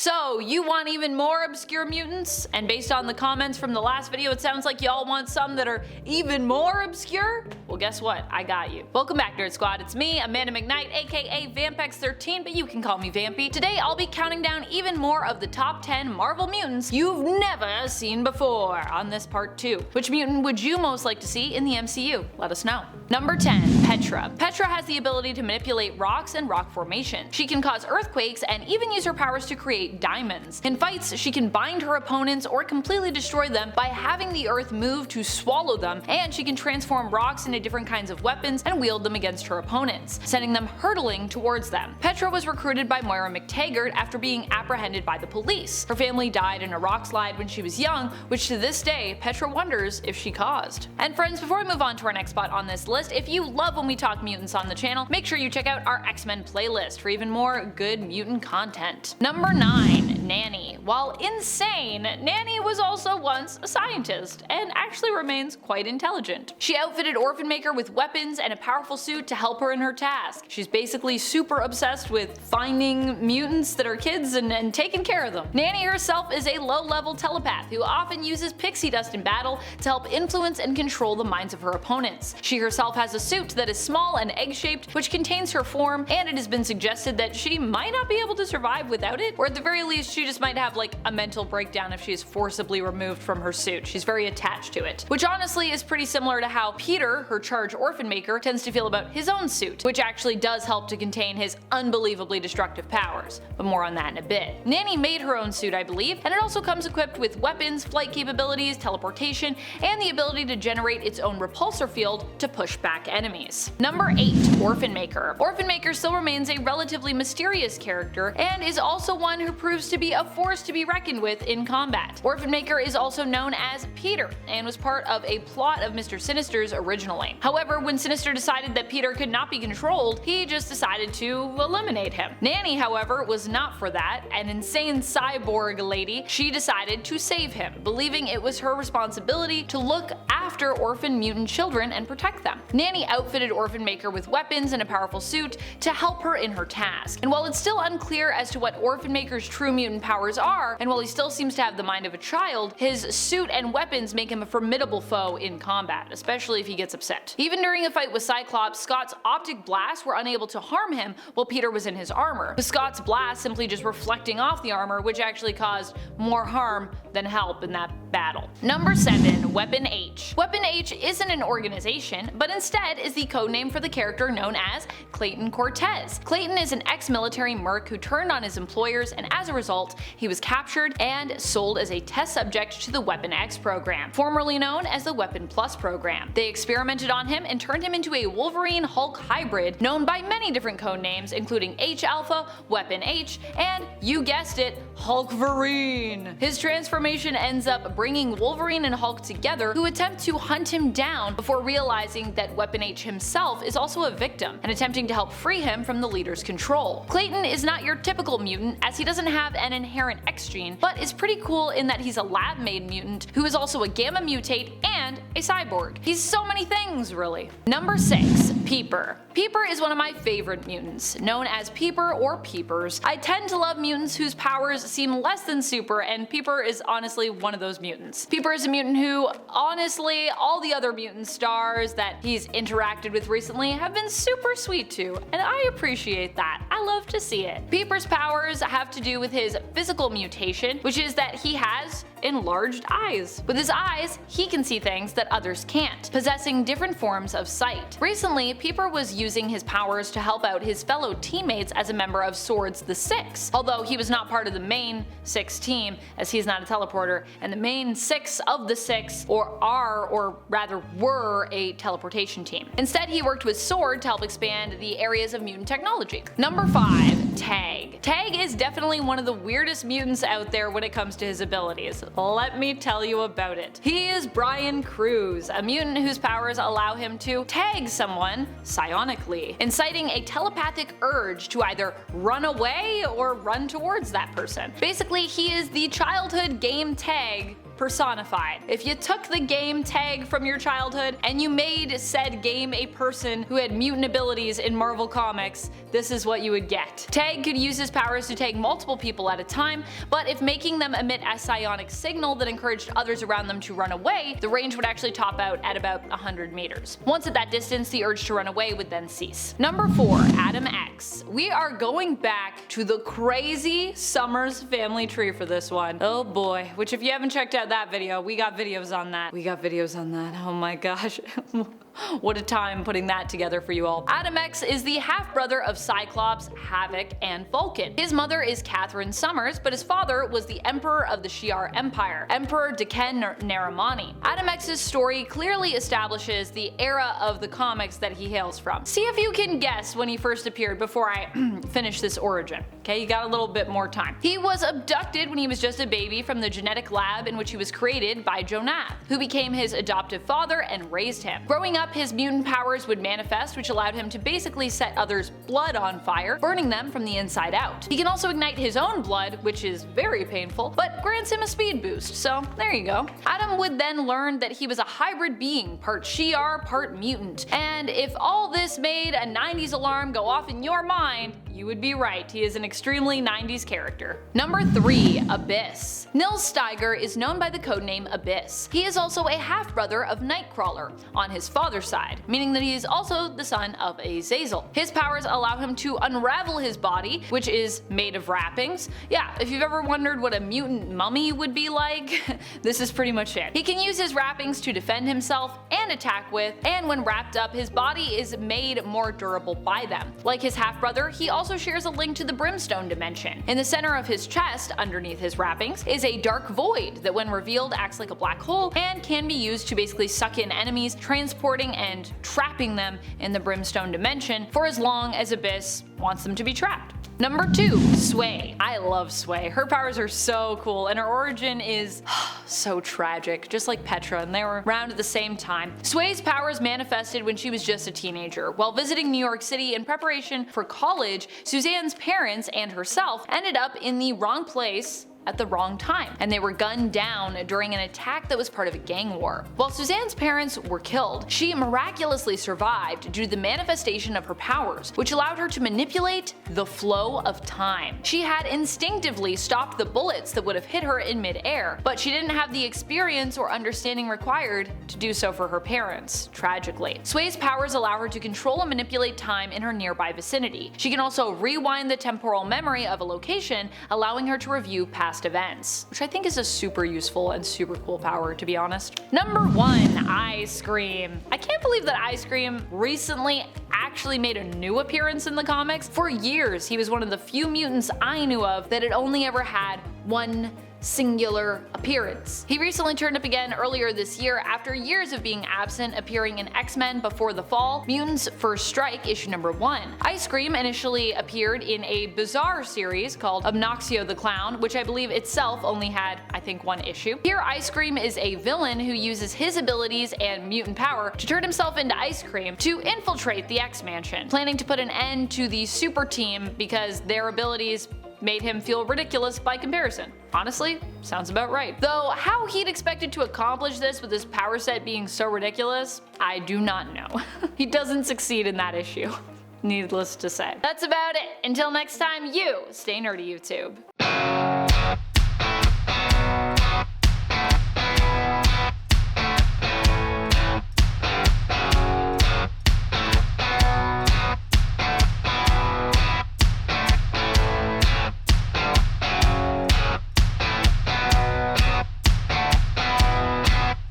So, you want even more obscure mutants? And based on the comments from the last video, it sounds like y'all want some that are even more obscure? Well, guess what? I got you. Welcome back, Nerd Squad. It's me, Amanda McKnight, aka Vampex13, but you can call me Vampy. Today, I'll be counting down even more of the top 10 Marvel mutants you've never seen before on this part 2. Which mutant would you most like to see in the MCU? Let us know. Number 10. Petra. Petra has the ability to manipulate rocks and rock formation. She can cause earthquakes and even use her powers to create diamonds. In fights, she can bind her opponents or completely destroy them by having the earth move to swallow them, and she can transform rocks into different kinds of weapons and wield them against her opponents, sending them hurtling towards them. Petra was recruited by Moira McTaggart after being apprehended by the police. Her family died in a rock slide when she was young, which to this day, Petra wonders if she caused. And friends, before we move on to our next spot on this list, if you love when we talk mutants on the channel, make sure you check out our X-Men playlist for even more good mutant content. Number 9. Nanny. While insane, Nanny was also once a scientist, and actually remains quite intelligent. She outfitted Orphan Maker with weapons and a powerful suit to help her in her task. She's basically super obsessed with finding mutants that are kids and taking care of them. Nanny herself is a low-level telepath who often uses pixie dust in battle to help influence and control the minds of her opponents. She herself has a suit that is small and egg-shaped, which contains her form, and it has been suggested that she might not be able to survive without it, or at the very least she just might have like a mental breakdown if she is forcibly removed from her suit. She's very attached to it. Which honestly is pretty similar to how Peter, her charge Orphan Maker, tends to feel about his own suit, which actually does help to contain his unbelievably destructive powers, but more on that in a bit. Nanny made her own suit, I believe, and it also comes equipped with weapons, flight capabilities, teleportation, and the ability to generate its own repulsor field to push back enemies. Number 8. Orphan Maker. Orphan Maker still remains a relatively mysterious character, and is also one who proves to be a force to be reckoned with in combat. Orphan Maker is also known as Peter, and was part of a plot of Mr. Sinister's originally. However, when Sinister decided that Peter could not be controlled, he just decided to eliminate him. Nanny, however, was not for that. An insane cyborg lady, she decided to save him, believing it was her responsibility to look after orphan mutant children and protect them. Nanny outfitted Orphan Maker with weapons and a powerful suit to help her in her task. And while it's still unclear as to what Orphan Maker's true mutant powers are, and while he still seems to have the mind of a child, his suit and weapons make him a formidable foe in combat, especially if he gets upset. Even during a fight with Cyclops, Scott's optic blasts were unable to harm him while Peter was in his armor, with Scott's blast simply just reflecting off the armor, which actually caused more harm than help in that battle. Number 7. Weapon H. Weapon H isn't an organization, but instead is the codename for the character known as Clayton Cortez. Clayton is an ex-military merc who turned on his employers, and as a result, he was captured and sold as a test subject to the Weapon X program, formerly known as the Weapon Plus program. They experimented on him and turned him into a Wolverine-Hulk hybrid known by many different codenames, including H-Alpha, Weapon H, and, you guessed it, Hulkverine. His transformation ends up bringing Wolverine and Hulk together, who attempt to hunt him down before realizing that Weapon H himself is also a victim, and attempting to help free him from the leader's control. Clayton is not your typical mutant, as he doesn't have an inherent X gene, but is pretty cool in that he's a lab-made mutant who is also a gamma mutate and a cyborg. He's so many things, really. Number 6. Peeper. Peeper is one of my favorite mutants, known as Peeper or Peepers. I tend to love mutants whose powers seem less than super, and Peeper is honestly one of those mutants. Peeper is a mutant who, honestly, all the other mutant stars that he's interacted with recently have been super sweet to, and I appreciate that. I love to see it. Peeper's powers have to do with his physical mutation, which is that he has enlarged eyes. With his eyes, he can see things that others can't, possessing different forms of sight. Recently, Peeper was using his powers to help out his fellow teammates as a member of Swords the Six, although he was not part of the main Six team, as he's not a teleporter, and the main Six of the Six or rather were a teleportation team. Instead, he worked with Sword to help expand the areas of mutant technology. Number 5. Tag. Tag is definitely one of the weirdest mutants out there when it comes to his abilities. Let me tell you about it. He is Brian Cruz, a mutant whose powers allow him to tag someone psionically, inciting a telepathic urge to either run away or run towards that person. Basically, he is the childhood game Tag personified. If you took the game tag from your childhood and you made said game a person who had mutant abilities in Marvel Comics, this is what you would get. Tag could use his powers to tag multiple people at a time, but if making them emit a psionic signal that encouraged others around them to run away, the range would actually top out at about 100 meters. Once at that distance, the urge to run away would then cease. Number 4. Adam X. We are going back to the crazy Summers family tree for this one. Oh boy, which if you haven't checked out that video, we got videos on that. Oh my gosh. What a time putting that together for you all. Adam X is the half-brother of Cyclops, Havoc, and Vulcan. His mother is Catherine Summers, but his father was the Emperor of the Shi'ar Empire, Emperor Deken Naramani. Adam X's story clearly establishes the era of the comics that he hails from. See if you can guess when he first appeared before I finish this origin. Okay, you got a little bit more time. He was abducted when he was just a baby from the genetic lab in which he was created by Jonath, who became his adoptive father and raised him. Growing up, his mutant powers would manifest, which allowed him to basically set others' blood on fire, burning them from the inside out. He can also ignite his own blood, which is very painful, but grants him a speed boost, so there you go. Adam would then learn that he was a hybrid being, part Shi'ar, part mutant. And if all this made a 90s alarm go off in your mind, you would be right, he is an extremely 90s character. Number 3. Abyss. Nils Steiger is known by the codename Abyss. He is also a half-brother of Nightcrawler, on his father's side, meaning that he is also the son of Azazel. His powers allow him to unravel his body, which is made of wrappings. Yeah, if you've ever wondered what a mutant mummy would be like, this is pretty much it. He can use his wrappings to defend himself and attack with, and when wrapped up, his body is made more durable by them. Like his half-brother, he also shares a link to the Brimstone dimension. In the center of his chest, underneath his wrappings, is a dark void that when revealed acts like a black hole and can be used to basically suck in enemies, transporting and trapping them in the Brimstone dimension for as long as Abyss wants them to be trapped. Number 2. Sway. I love Sway. Her powers are so cool and her origin is so tragic, just like Petra, and they were around at the same time. Sway's powers manifested when she was just a teenager. While visiting New York City in preparation for college, Suzanne's parents and herself ended up in the wrong place at the wrong time, and they were gunned down during an attack that was part of a gang war. While Suzanne's parents were killed, she miraculously survived due to the manifestation of her powers, which allowed her to manipulate the flow of time. She had instinctively stopped the bullets that would have hit her in mid-air, but she didn't have the experience or understanding required to do so for her parents, tragically. Sway's powers allow her to control and manipulate time in her nearby vicinity. She can also rewind the temporal memory of a location, allowing her to review past events, which I think is a super useful and super cool power, to be honest. Number 1. Ice Cream. I can't believe that Ice Cream recently actually made a new appearance in the comics. For years, he was one of the few mutants I knew of that had only ever had one singular appearance. He recently turned up again earlier this year after years of being absent, appearing in X-Men Before the Fall, Mutants First Strike issue number 1. Ice Cream initially appeared in a bizarre series called Obnoxio the Clown, which I believe itself only had, I think, 1 issue. Here Ice Cream is a villain who uses his abilities and mutant power to turn himself into ice cream to infiltrate the X-Mansion, planning to put an end to the super team because their abilities made him feel ridiculous by comparison. Honestly, sounds about right. Though how he'd expected to accomplish this with his power set being so ridiculous, I do not know. He doesn't succeed in that issue, needless to say. That's about it. Until next time, you stay nerdy, YouTube.